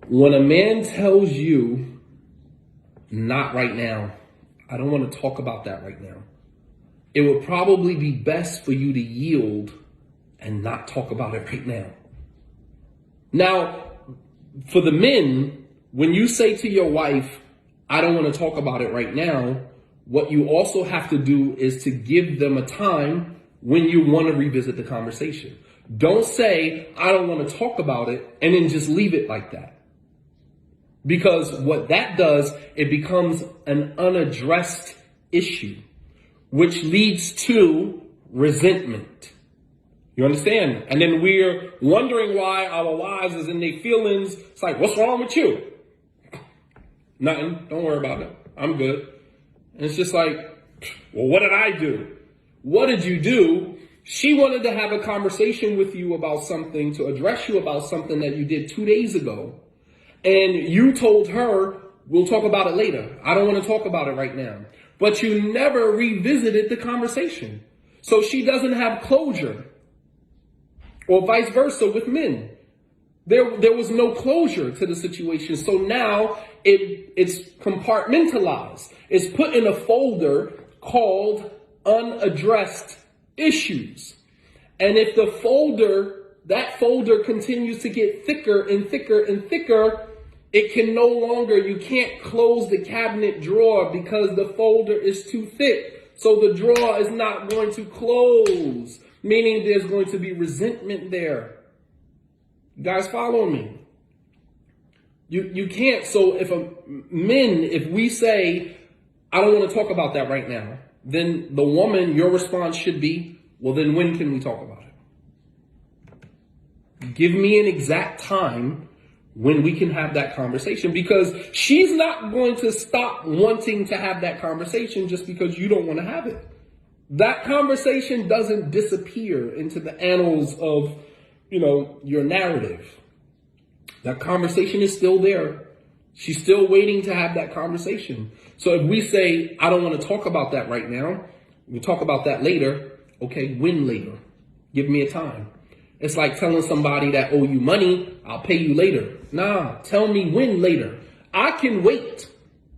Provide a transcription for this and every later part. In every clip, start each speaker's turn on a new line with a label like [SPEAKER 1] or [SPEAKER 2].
[SPEAKER 1] When a man tells you, not right now, I don't want to talk about that right now, it would probably be best for you to yield and not talk about it right now. Now, for the men, when you say to your wife, I don't want to talk about it right now, what you also have to do is to give them a time when you want to revisit the conversation. Don't say, I don't want to talk about it, and then just leave it like that. Because what that does, it becomes an unaddressed issue, which leads to resentment. You understand? And then we're wondering why our wives is in their feelings. It's like, what's wrong with you? Nothing. Don't worry about it. I'm good. And it's just like, well, what did I do? What did you do? She wanted to have a conversation with you about something, to address you about something that you did 2 days ago. And you told her, we'll talk about it later. I don't want to talk about it right now. But you never revisited the conversation. So she doesn't have closure. Or vice versa with men. There was no closure to the situation. So now it's compartmentalized. It's put in a folder called unaddressed issues. And if that folder continues to get thicker and thicker and thicker, it can no longer, you can't close the cabinet drawer because the folder is too thick. So the drawer is not going to close, meaning there's going to be resentment there. You guys follow me? You can't. So if we say, I don't want to talk about that right now, then the woman, your response should be, well, then when can we talk about it? Give me an exact time when we can have that conversation, because she's not going to stop wanting to have that conversation just because you don't want to have it. That conversation doesn't disappear into the annals of, your narrative. That conversation is still there. She's still waiting to have that conversation. So if we say, I don't want to talk about that right now, we'll talk about that later. Okay, when later? Give me a time. It's like telling somebody that owe you money, I'll pay you later. Nah, tell me when later. I can wait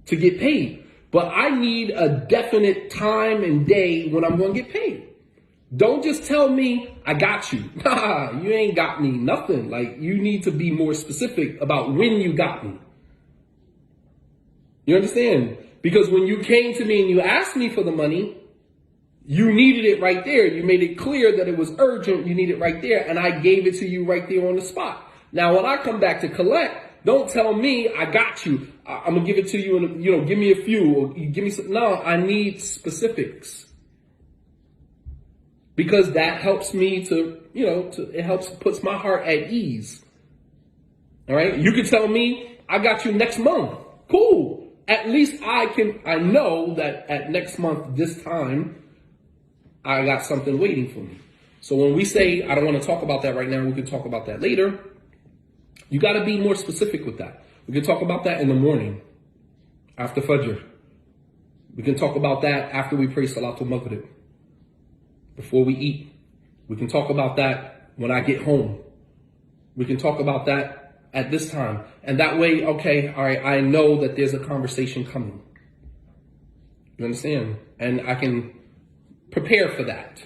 [SPEAKER 1] to get paid, but I need a definite time and day when I'm going to get paid. Don't just tell me I got you. Nah, you ain't got me nothing. Like, you need to be more specific about when you got me. You understand? Because when you came to me and you asked me for the money, you needed it right there. You made it clear that it was urgent. You need it right there. And I gave it to you right there on the spot. Now, when I come back to collect, don't tell me I got you. I'm going to give it to you and, give me a few or give me some. No, I need specifics. Because that helps me puts my heart at ease. All right. You can tell me I got you next month. Cool. At least I know that at next month, this time, I got something waiting for me. So when we say, I don't want to talk about that right now, we can talk about that later. You got to be more specific with that. We can talk about that in the morning, after Fajr. We can talk about that after we pray Salatul Maghrib, before we eat. We can talk about that when I get home. We can talk about that at this time. And that way, okay, all right, I know that there's a conversation coming. You understand? And I can prepare for that.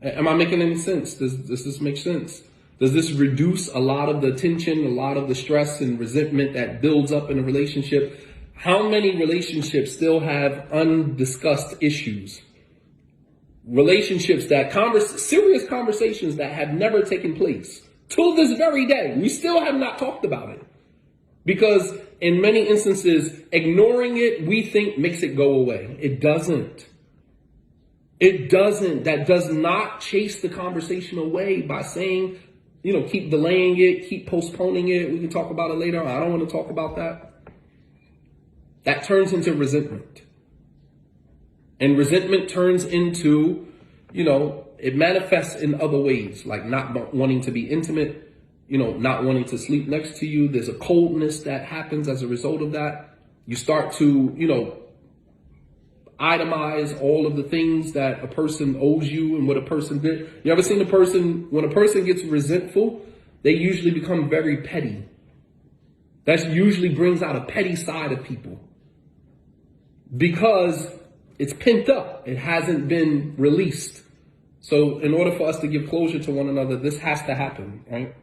[SPEAKER 1] Am I making any sense? Does this make sense? Does this reduce a lot of the tension, a lot of the stress and resentment that builds up in a relationship? How many relationships still have undiscussed issues? Relationships that serious conversations that have never taken place. Till this very day, we still have not talked about it. Because in many instances, ignoring it, we think makes it go away. It doesn't. It doesn't. That does not chase the conversation away by saying, keep delaying it, keep postponing it. We can talk about it later. I don't want to talk about that. That turns into resentment. And resentment turns into, it manifests in other ways, like not wanting to be intimate, not wanting to sleep next to you. There's a coldness that happens as a result of that. You start to, itemize all of the things that a person owes you and what a person did. You ever seen when a person gets resentful, they usually become very petty. That usually brings out a petty side of people because it's pent up. It hasn't been released. So in order for us to give closure to one another, this has to happen, right?